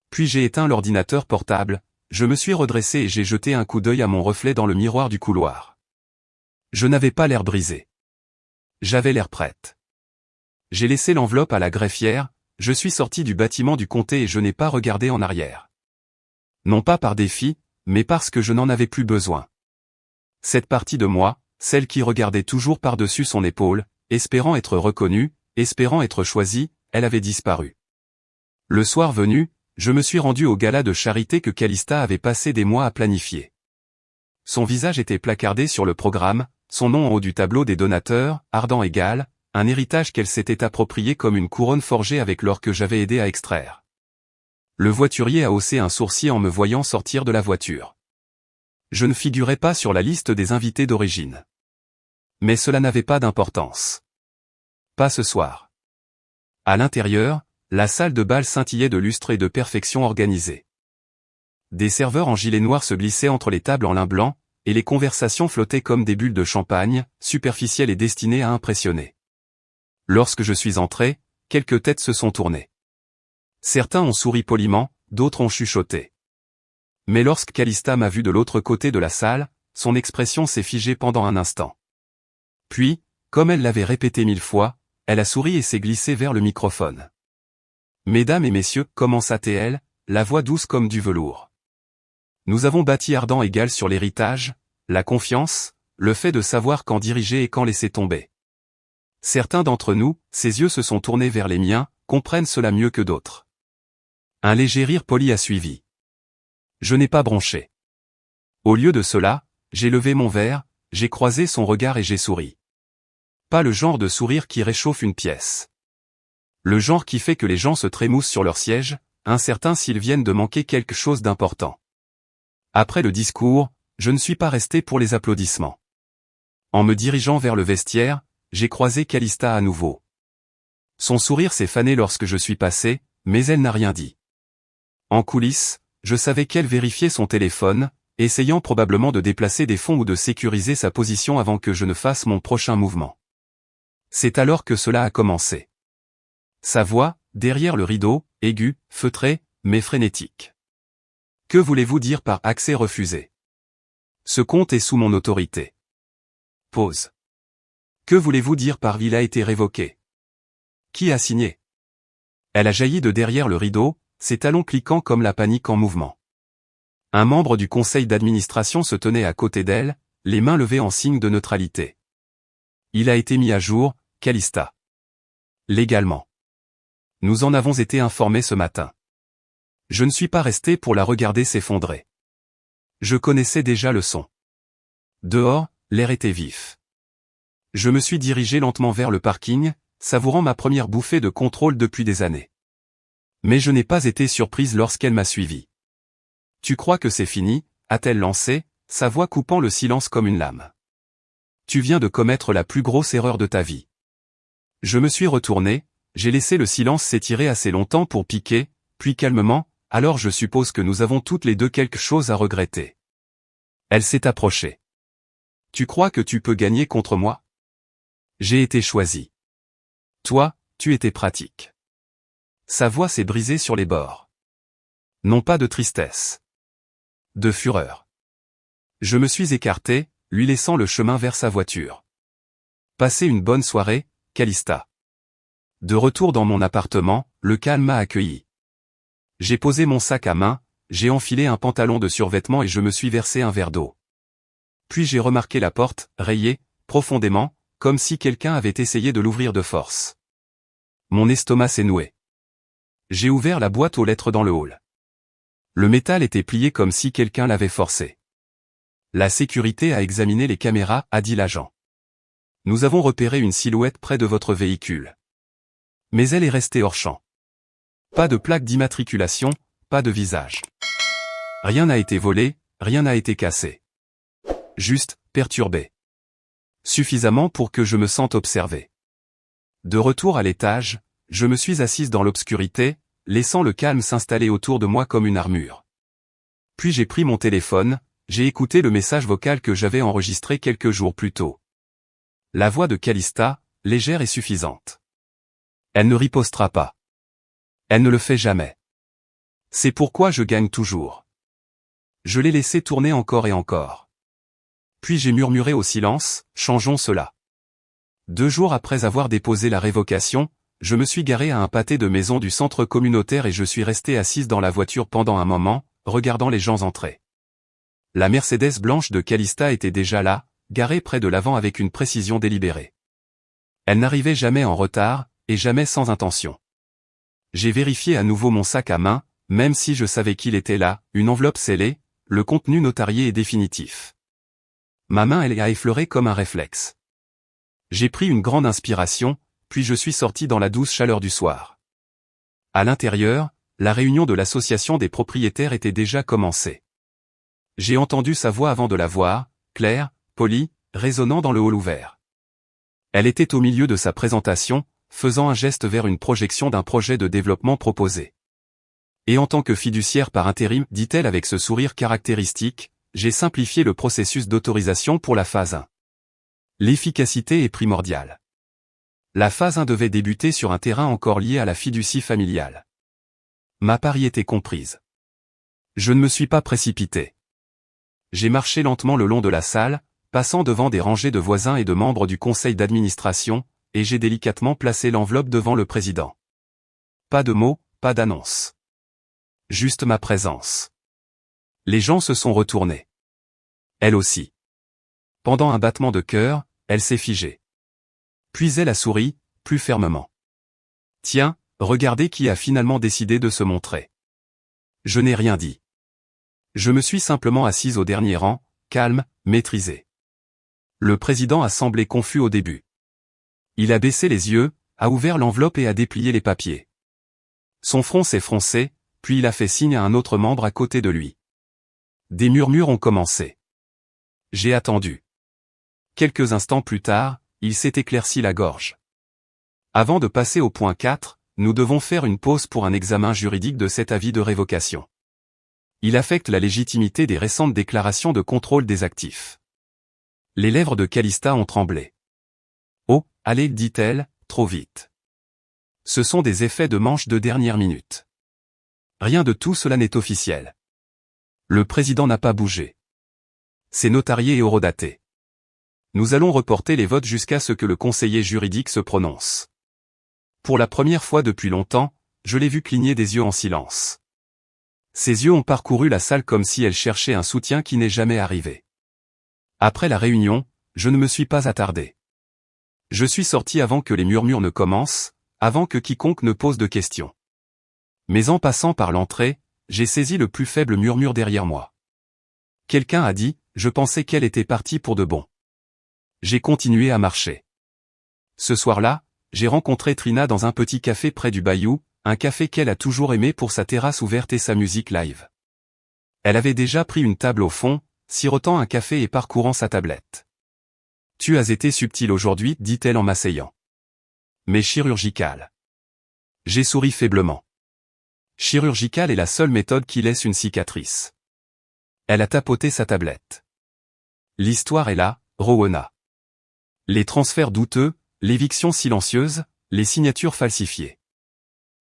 Puis j'ai éteint l'ordinateur portable, je me suis redressé et j'ai jeté un coup d'œil à mon reflet dans le miroir du couloir. Je n'avais pas l'air brisé. J'avais l'air prête. J'ai laissé l'enveloppe à la greffière, je suis sorti du bâtiment du comté et je n'ai pas regardé en arrière. Non pas par défi, mais parce que je n'en avais plus besoin. Cette partie de moi, celle qui regardait toujours par-dessus son épaule, espérant être reconnue, espérant être choisie, elle avait disparu. Le soir venu, je me suis rendu au gala de charité que Calista avait passé des mois à planifier. Son visage était placardé sur le programme, son nom en haut du tableau des donateurs, ardent égal, un héritage qu'elle s'était approprié comme une couronne forgée avec l'or que j'avais aidé à extraire. Le voiturier a haussé un sourcil en me voyant sortir de la voiture. Je ne figurais pas sur la liste des invités d'origine. Mais cela n'avait pas d'importance. Pas ce soir. À l'intérieur, la salle de bal scintillait de lustre et de perfection organisée. Des serveurs en gilet noir se glissaient entre les tables en lin blanc, et les conversations flottaient comme des bulles de champagne, superficielles et destinées à impressionner. Lorsque je suis entré, quelques têtes se sont tournées. Certains ont souri poliment, d'autres ont chuchoté. Mais lorsque Calista m'a vu de l'autre côté de la salle, son expression s'est figée pendant un instant. Puis, comme elle l'avait répété 1000 fois, elle a souri et s'est glissée vers le microphone. Mesdames et messieurs, commença-t-elle, la voix douce comme du velours. Nous avons bâti ardent égal sur l'héritage, la confiance, le fait de savoir quand diriger et quand laisser tomber. Certains d'entre nous, ses yeux se sont tournés vers les miens, comprennent cela mieux que d'autres. Un léger rire poli a suivi. Je n'ai pas bronché. Au lieu de cela, j'ai levé mon verre, j'ai croisé son regard et j'ai souri. Pas le genre de sourire qui réchauffe une pièce. Le genre qui fait que les gens se trémoussent sur leur siège, incertains s'ils viennent de manquer quelque chose d'important. Après le discours, je ne suis pas resté pour les applaudissements. En me dirigeant vers le vestiaire, j'ai croisé Calista à nouveau. Son sourire s'est fané lorsque je suis passé, mais elle n'a rien dit. En coulisses, je savais qu'elle vérifiait son téléphone, essayant probablement de déplacer des fonds ou de sécuriser sa position avant que je ne fasse mon prochain mouvement. C'est alors que cela a commencé. Sa voix, derrière le rideau, aiguë, feutrée, mais frénétique. Que voulez-vous dire par accès refusé? Ce compte est sous mon autorité. Pause. Que voulez-vous dire par il a été révoqué? Qui a signé? Elle a jailli de derrière le rideau, ses talons cliquant comme la panique en mouvement. Un membre du conseil d'administration se tenait à côté d'elle, les mains levées en signe de neutralité. Il a été mis à jour, Calista. Légalement. Nous en avons été informés ce matin. Je ne suis pas resté pour la regarder s'effondrer. Je connaissais déjà le son. Dehors, l'air était vif. Je me suis dirigé lentement vers le parking, savourant ma première bouffée de contrôle depuis des années. Mais je n'ai pas été surprise lorsqu'elle m'a suivi. Tu crois que c'est fini, a-t-elle lancé, sa voix coupant le silence comme une lame. Tu viens de commettre la plus grosse erreur de ta vie. Je me suis retourné, j'ai laissé le silence s'étirer assez longtemps pour piquer, puis calmement, alors je suppose que nous avons toutes les deux quelque chose à regretter. Elle s'est approchée. Tu crois que tu peux gagner contre moi? J'ai été choisi. Toi, tu étais pratique. Sa voix s'est brisée sur les bords. Non pas de tristesse. De fureur. Je me suis écarté, lui laissant le chemin vers sa voiture. Passez une bonne soirée, Calista. De retour dans mon appartement, le calme m'a accueilli. J'ai posé mon sac à main, j'ai enfilé un pantalon de survêtement et je me suis versé un verre d'eau. Puis j'ai remarqué la porte, rayée, profondément, comme si quelqu'un avait essayé de l'ouvrir de force. Mon estomac s'est noué. J'ai ouvert la boîte aux lettres dans le hall. Le métal était plié comme si quelqu'un l'avait forcé. La sécurité a examiné les caméras, a dit l'agent. Nous avons repéré une silhouette près de votre véhicule. Mais elle est restée hors champ. Pas de plaque d'immatriculation, pas de visage. Rien n'a été volé, rien n'a été cassé. Juste, perturbé. Suffisamment pour que je me sente observé. De retour à l'étage, je me suis assise dans l'obscurité, laissant le calme s'installer autour de moi comme une armure. Puis j'ai pris mon téléphone, j'ai écouté le message vocal que j'avais enregistré quelques jours plus tôt. La voix de Calista, légère et suffisante. Elle ne ripostera pas. Elle ne le fait jamais. C'est pourquoi je gagne toujours. Je l'ai laissé tourner encore et encore. Puis j'ai murmuré au silence, changeons cela. 2 jours après avoir déposé la révocation, je me suis garé à un pâté de maison du centre communautaire et je suis resté assise dans la voiture pendant un moment, regardant les gens entrer. La Mercedes blanche de Calista était déjà là, garée près de l'avant avec une précision délibérée. Elle n'arrivait jamais en retard, et jamais sans intention. J'ai vérifié à nouveau mon sac à main, même si je savais qu'il était là, une enveloppe scellée, le contenu notarié et définitif. Ma main elle a effleuré comme un réflexe. J'ai pris une grande inspiration, puis je suis sorti dans la douce chaleur du soir. À l'intérieur, la réunion de l'association des propriétaires était déjà commencée. J'ai entendu sa voix avant de la voir, claire, polie, résonnant dans le hall ouvert. Elle était au milieu de sa présentation, faisant un geste vers une projection d'un projet de développement proposé. Et en tant que fiduciaire par intérim, dit-elle avec ce sourire caractéristique, j'ai simplifié le processus d'autorisation pour la phase 1. L'efficacité est primordiale. La phase 1 devait débuter sur un terrain encore lié à la fiducie familiale. Ma pari était comprise. Je ne me suis pas précipité. J'ai marché lentement le long de la salle, passant devant des rangées de voisins et de membres du conseil d'administration, et j'ai délicatement placé l'enveloppe devant le président. Pas de mots, pas d'annonce. Juste ma présence. Les gens se sont retournés. Elle aussi. Pendant un battement de cœur, elle s'est figée. Puis elle a souri, plus fermement. Tiens, regardez qui a finalement décidé de se montrer. Je n'ai rien dit. Je me suis simplement assise au dernier rang, calme, maîtrisé. Le président a semblé confus au début. Il a baissé les yeux, a ouvert l'enveloppe et a déplié les papiers. Son front s'est froncé, puis il a fait signe à un autre membre à côté de lui. Des murmures ont commencé. J'ai attendu. Quelques instants plus tard, il s'est éclairci la gorge. Avant de passer au point 4, nous devons faire une pause pour un examen juridique de cet avis de révocation. Il affecte la légitimité des récentes déclarations de contrôle des actifs. Les lèvres de Calista ont tremblé. Oh, allez, dit-elle, trop vite. Ce sont des effets de manche de dernière minute. Rien de tout cela n'est officiel. Le président n'a pas bougé. C'est notarié et horodaté. Nous allons reporter les votes jusqu'à ce que le conseiller juridique se prononce. Pour la première fois depuis longtemps, je l'ai vu cligner des yeux en silence. Ses yeux ont parcouru la salle comme si elle cherchait un soutien qui n'est jamais arrivé. Après la réunion, je ne me suis pas attardé. Je suis sorti avant que les murmures ne commencent, avant que quiconque ne pose de questions. Mais en passant par l'entrée, j'ai saisi le plus faible murmure derrière moi. Quelqu'un a dit, je pensais qu'elle était partie pour de bon. J'ai continué à marcher. Ce soir-là, j'ai rencontré Trina dans un petit café près du bayou, un café qu'elle a toujours aimé pour sa terrasse ouverte et sa musique live. Elle avait déjà pris une table au fond, sirotant un café et parcourant sa tablette. Tu as été subtil aujourd'hui, dit-elle en m'asseyant. Mais chirurgical. J'ai souri faiblement. Chirurgical est la seule méthode qui laisse une cicatrice. Elle a tapoté sa tablette. L'histoire est là, Rowena. Les transferts douteux, l'éviction silencieuse, les signatures falsifiées.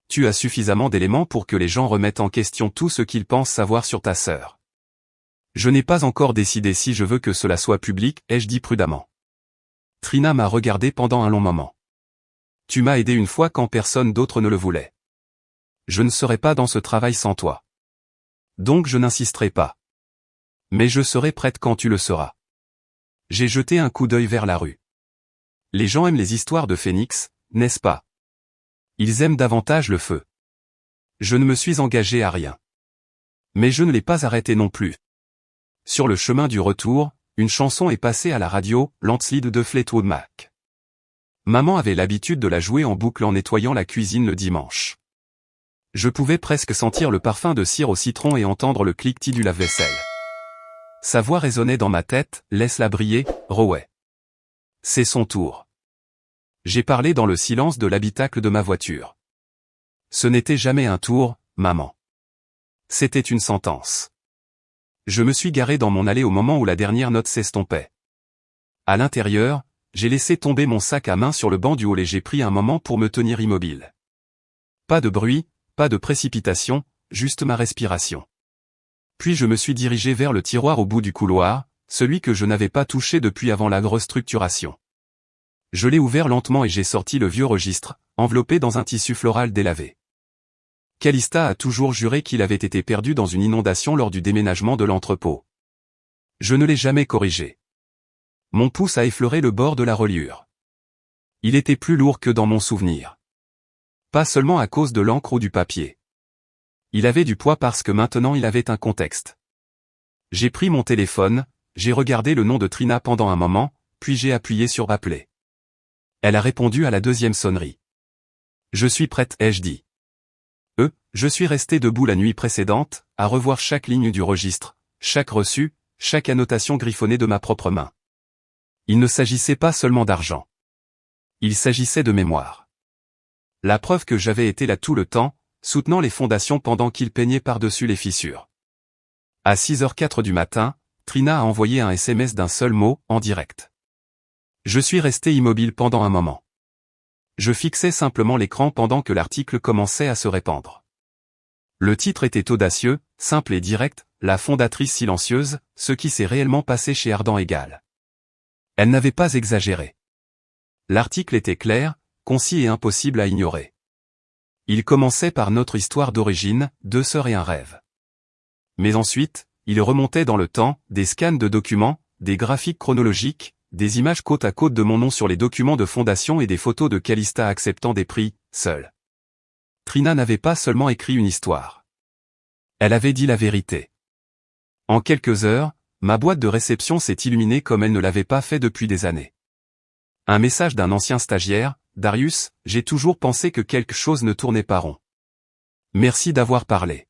Tu as suffisamment d'éléments pour que les gens remettent en question tout ce qu'ils pensent savoir sur ta sœur. Je n'ai pas encore décidé si je veux que cela soit public, ai-je dit prudemment. Trina m'a regardé pendant un long moment. Tu m'as aidé une fois quand personne d'autre ne le voulait. Je ne serai pas dans ce travail sans toi. Donc je n'insisterai pas. Mais je serai prête quand tu le seras. J'ai jeté un coup d'œil vers la rue. Les gens aiment les histoires de phénix, n'est-ce pas? Ils aiment davantage le feu. Je ne me suis engagé à rien. Mais je ne l'ai pas arrêté non plus. Sur le chemin du retour, une chanson est passée à la radio, Landslide de Fleetwood Mac. Maman avait l'habitude de la jouer en boucle en nettoyant la cuisine le dimanche. Je pouvais presque sentir le parfum de cire au citron et entendre le cliquetis du lave-vaisselle. Sa voix résonnait dans ma tête, laisse-la briller, Rowe. C'est son tour. J'ai parlé dans le silence de l'habitacle de ma voiture. Ce n'était jamais un tour, maman. C'était une sentence. Je me suis garé dans mon allée au moment où la dernière note s'estompait. À l'intérieur, j'ai laissé tomber mon sac à main sur le banc du hall et j'ai pris un moment pour me tenir immobile. Pas de bruit, pas de précipitation, juste ma respiration. Puis je me suis dirigé vers le tiroir au bout du couloir, celui que je n'avais pas touché depuis avant la restructuration. Je l'ai ouvert lentement et j'ai sorti le vieux registre, enveloppé dans un tissu floral délavé. Calista a toujours juré qu'il avait été perdu dans une inondation lors du déménagement de l'entrepôt. Je ne l'ai jamais corrigé. Mon pouce a effleuré le bord de la reliure. Il était plus lourd que dans mon souvenir. Pas seulement à cause de l'encre ou du papier. Il avait du poids parce que maintenant il avait un contexte. J'ai pris mon téléphone, j'ai regardé le nom de Trina pendant un moment, puis j'ai appuyé sur appeler. Elle a répondu à la deuxième sonnerie. Je suis prête, ai-je dit. Je suis resté debout la nuit précédente, à revoir chaque ligne du registre, chaque reçu, chaque annotation griffonnée de ma propre main. Il ne s'agissait pas seulement d'argent. Il s'agissait de mémoire. La preuve que j'avais été là tout le temps, soutenant les fondations pendant qu'il peignait par-dessus les fissures. À 6h04 du matin, Trina a envoyé un SMS d'un seul mot, en direct. Je suis resté immobile pendant un moment. Je fixais simplement l'écran pendant que l'article commençait à se répandre. Le titre était audacieux, simple et direct, la fondatrice silencieuse, ce qui s'est réellement passé chez Ardan Égal. Elle n'avait pas exagéré. L'article était clair, concis et impossible à ignorer. Il commençait par notre histoire d'origine, 2 sœurs et un rêve. Mais ensuite, il remontait dans le temps, des scans de documents, des graphiques chronologiques, des images côte à côte de mon nom sur les documents de fondation et des photos de Calista acceptant des prix, seule. Trina n'avait pas seulement écrit une histoire. Elle avait dit la vérité. En quelques heures, ma boîte de réception s'est illuminée comme elle ne l'avait pas fait depuis des années. Un message d'un ancien stagiaire, Darius, j'ai toujours pensé que quelque chose ne tournait pas rond. Merci d'avoir parlé.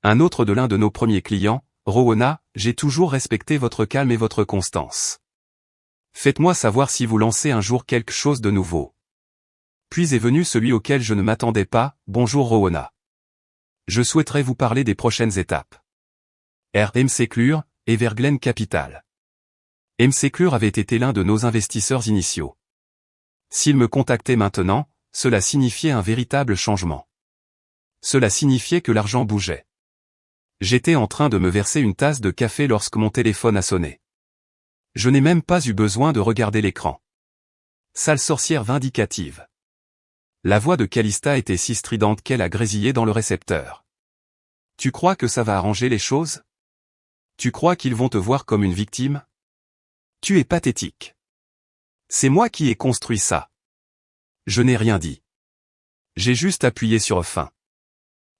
Un autre de l'un de nos premiers clients, Rowena, j'ai toujours respecté votre calme et votre constance. Faites-moi savoir si vous lancez un jour quelque chose de nouveau. Puis est venu celui auquel je ne m'attendais pas, bonjour Rowena. Je souhaiterais vous parler des prochaines étapes. MCClure, Everglen Capital. MCClure avait été l'un de nos investisseurs initiaux. S'il me contactait maintenant, cela signifiait un véritable changement. Cela signifiait que l'argent bougeait. J'étais en train de me verser une tasse de café lorsque mon téléphone a sonné. Je n'ai même pas eu besoin de regarder l'écran. Sale sorcière vindicative. La voix de Calista était si stridente qu'elle a grésillé dans le récepteur. Tu crois que ça va arranger les choses? Tu crois qu'ils vont te voir comme une victime? Tu es pathétique. C'est moi qui ai construit ça. Je n'ai rien dit. J'ai juste appuyé sur fin.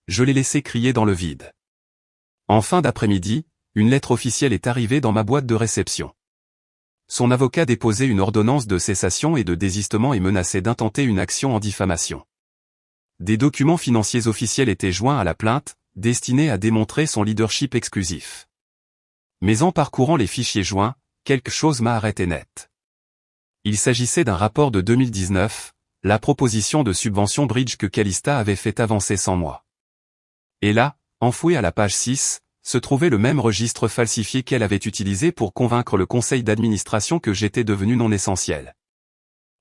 Je l'ai laissé crier dans le vide. En fin d'après-midi, une lettre officielle est arrivée dans ma boîte de réception. Son avocat déposait une ordonnance de cessation et de désistement et menaçait d'intenter une action en diffamation. Des documents financiers officiels étaient joints à la plainte, destinés à démontrer son leadership exclusif. Mais en parcourant les fichiers joints, quelque chose m'a arrêté net. Il s'agissait d'un rapport de 2019, la proposition de subvention bridge que Calista avait fait avancer sans moi. Et là, enfoui à la page 6, se trouvait le même registre falsifié qu'elle avait utilisé pour convaincre le conseil d'administration que j'étais devenu non essentiel.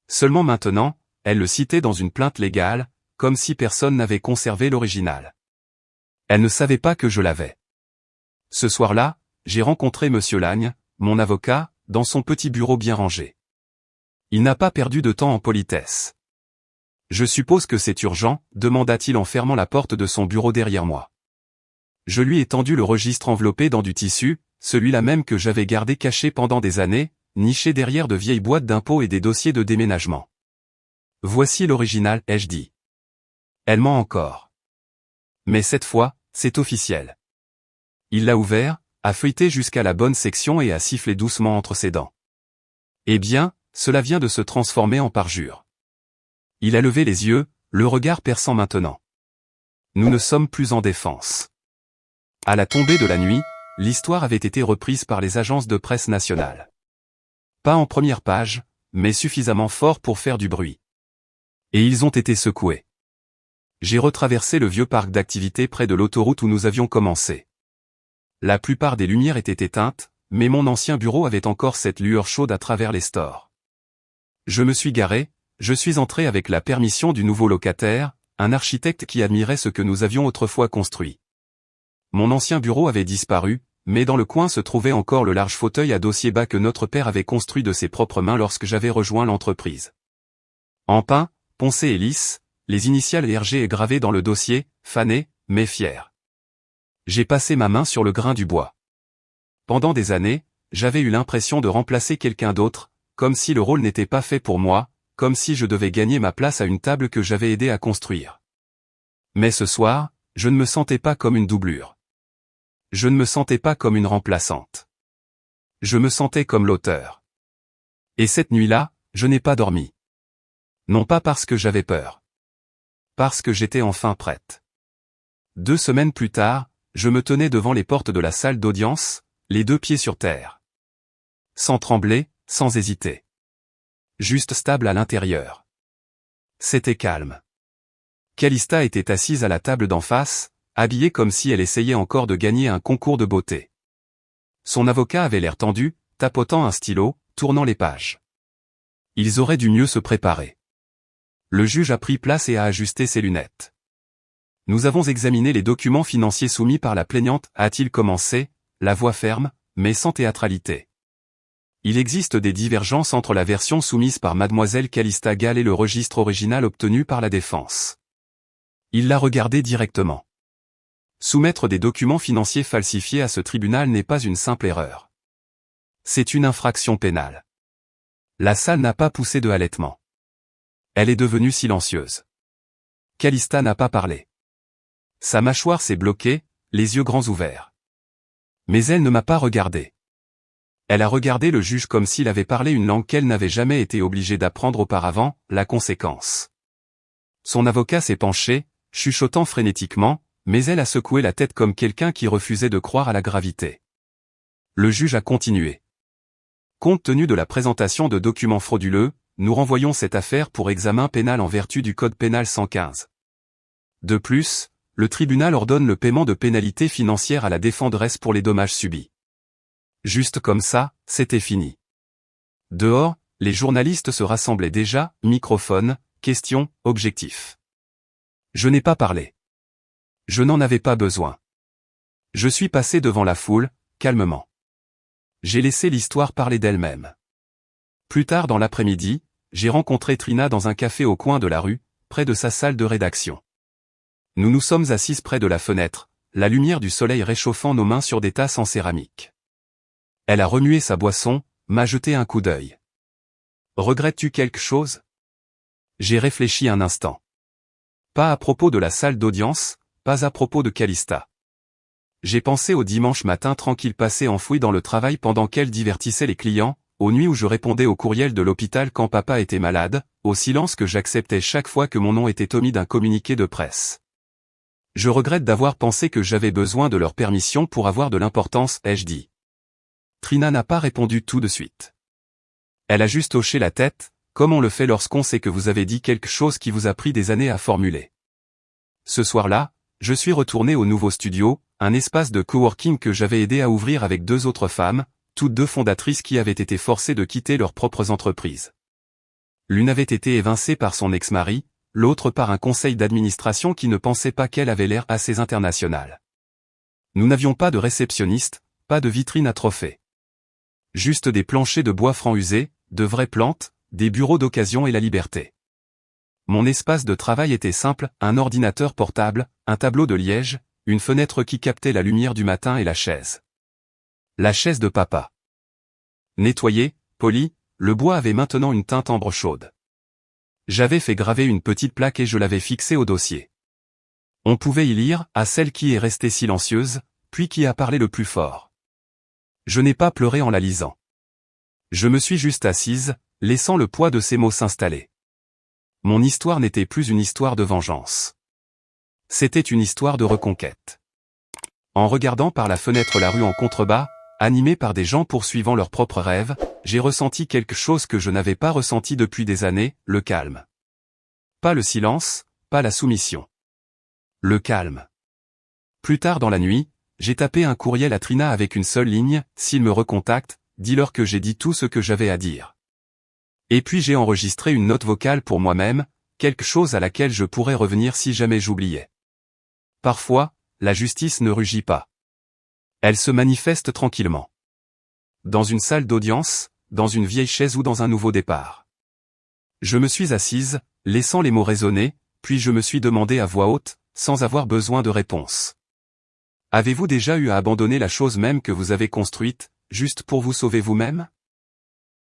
Seulement maintenant, elle le citait dans une plainte légale, comme si personne n'avait conservé l'original. Elle ne savait pas que je l'avais. Ce soir-là, j'ai rencontré Monsieur Lagne, mon avocat, dans son petit bureau bien rangé. Il n'a pas perdu de temps en politesse. Je suppose que c'est urgent, demanda-t-il en fermant la porte de son bureau derrière moi. Je lui ai tendu le registre enveloppé dans du tissu, celui-là même que j'avais gardé caché pendant des années, niché derrière de vieilles boîtes d'impôts et des dossiers de déménagement. Voici l'original, ai-je dit. Elle ment encore. Mais cette fois, c'est officiel. Il l'a ouvert, a feuilleté jusqu'à la bonne section et a sifflé doucement entre ses dents. Eh bien, cela vient de se transformer en parjure. Il a levé les yeux, le regard perçant maintenant. Nous ne sommes plus en défense. À la tombée de la nuit, l'histoire avait été reprise par les agences de presse nationales. Pas en première page, mais suffisamment fort pour faire du bruit. Et ils ont été secoués. J'ai retraversé le vieux parc d'activités près de l'autoroute où nous avions commencé. La plupart des lumières étaient éteintes, mais mon ancien bureau avait encore cette lueur chaude à travers les stores. Je me suis garé, je suis entré avec la permission du nouveau locataire, un architecte qui admirait ce que nous avions autrefois construit. Mon ancien bureau avait disparu, mais dans le coin se trouvait encore le large fauteuil à dossier bas que notre père avait construit de ses propres mains lorsque j'avais rejoint l'entreprise. En pin, poncé et lisse, les initiales RG gravées dans le dossier, fané, mais fier. J'ai passé ma main sur le grain du bois. Pendant des années, j'avais eu l'impression de remplacer quelqu'un d'autre, comme si le rôle n'était pas fait pour moi, comme si je devais gagner ma place à une table que j'avais aidé à construire. Mais ce soir, je ne me sentais pas comme une doublure. Je ne me sentais pas comme une remplaçante. Je me sentais comme l'auteur. Et cette nuit-là, je n'ai pas dormi. Non pas parce que j'avais peur. Parce que j'étais enfin prête. 2 semaines plus tard, je me tenais devant les portes de la salle d'audience, les 2 pieds sur terre. Sans trembler, sans hésiter. Juste stable à l'intérieur. C'était calme. Calista était assise à la table d'en face, habillée comme si elle essayait encore de gagner un concours de beauté. Son avocat avait l'air tendu, tapotant un stylo, tournant les pages. Ils auraient dû mieux se préparer. Le juge a pris place et a ajusté ses lunettes. Nous avons examiné les documents financiers soumis par la plaignante, a-t-il commencé, la voix ferme, mais sans théâtralité. Il existe des divergences entre la version soumise par mademoiselle Calista Gall et le registre original obtenu par la défense. Il l'a regardé directement. Soumettre des documents financiers falsifiés à ce tribunal n'est pas une simple erreur. C'est une infraction pénale. La salle n'a pas poussé de halètement. Elle est devenue silencieuse. Calista n'a pas parlé. Sa mâchoire s'est bloquée, les yeux grands ouverts. Mais elle ne m'a pas regardé. Elle a regardé le juge comme s'il avait parlé une langue qu'elle n'avait jamais été obligée d'apprendre auparavant, la conséquence. Son avocat s'est penché, chuchotant frénétiquement, mais elle a secoué la tête comme quelqu'un qui refusait de croire à la gravité. Le juge a continué. Compte tenu de la présentation de documents frauduleux, nous renvoyons cette affaire pour examen pénal en vertu du Code pénal 115. De plus, le tribunal ordonne le paiement de pénalités financières à la défenderesse pour les dommages subis. Juste comme ça, c'était fini. Dehors, les journalistes se rassemblaient déjà, microphone, questions, objectifs. Je n'ai pas parlé. Je n'en avais pas besoin. Je suis passé devant la foule, calmement. J'ai laissé l'histoire parler d'elle-même. Plus tard dans l'après-midi, j'ai rencontré Trina dans un café au coin de la rue, près de sa salle de rédaction. Nous nous sommes assises près de la fenêtre, la lumière du soleil réchauffant nos mains sur des tasses en céramique. Elle a remué sa boisson, m'a jeté un coup d'œil. Regrettes-tu quelque chose? J'ai réfléchi un instant. Pas à propos de la salle d'audience, pas à propos de Calista. J'ai pensé au dimanche matin tranquille passé enfoui dans le travail pendant qu'elle divertissait les clients, aux nuits où je répondais au courriel de l'hôpital quand papa était malade, au silence que j'acceptais chaque fois que mon nom était omis d'un communiqué de presse. Je regrette d'avoir pensé que j'avais besoin de leur permission pour avoir de l'importance, ai-je dit. Trina n'a pas répondu tout de suite. Elle a juste hoché la tête, comme on le fait lorsqu'on sait que vous avez dit quelque chose qui vous a pris des années à formuler. Ce soir-là, je suis retourné au nouveau studio, un espace de coworking que j'avais aidé à ouvrir avec 2 autres femmes, toutes 2 fondatrices qui avaient été forcées de quitter leurs propres entreprises. L'une avait été évincée par son ex-mari, l'autre par un conseil d'administration qui ne pensait pas qu'elle avait l'air assez internationale. Nous n'avions pas de réceptionniste, pas de vitrine à trophées. Juste des planchers de bois franc usés, de vraies plantes, des bureaux d'occasion et la liberté. Mon espace de travail était simple, un ordinateur portable, un tableau de liège, une fenêtre qui captait la lumière du matin et la chaise. La chaise de papa. Nettoyé, poli, le bois avait maintenant une teinte ambre chaude. J'avais fait graver une petite plaque et je l'avais fixée au dossier. On pouvait y lire, à celle qui est restée silencieuse, puis qui a parlé le plus fort. Je n'ai pas pleuré en la lisant. Je me suis juste assise, laissant le poids de ces mots s'installer. Mon histoire n'était plus une histoire de vengeance. C'était une histoire de reconquête. En regardant par la fenêtre la rue en contrebas, animée par des gens poursuivant leurs propres rêves, j'ai ressenti quelque chose que je n'avais pas ressenti depuis des années, le calme. Pas le silence, pas la soumission. Le calme. Plus tard dans la nuit, j'ai tapé un courriel à Trina avec une seule ligne, s'il me recontacte, dis-leur que j'ai dit tout ce que j'avais à dire. Et puis j'ai enregistré une note vocale pour moi-même, quelque chose à laquelle je pourrais revenir si jamais j'oubliais. Parfois, la justice ne rugit pas. Elle se manifeste tranquillement. Dans une salle d'audience, dans une vieille chaise ou dans un nouveau départ. Je me suis assise, laissant les mots résonner, puis je me suis demandé à voix haute, sans avoir besoin de réponse. Avez-vous déjà eu à abandonner la chose même que vous avez construite, juste pour vous sauver vous-même ?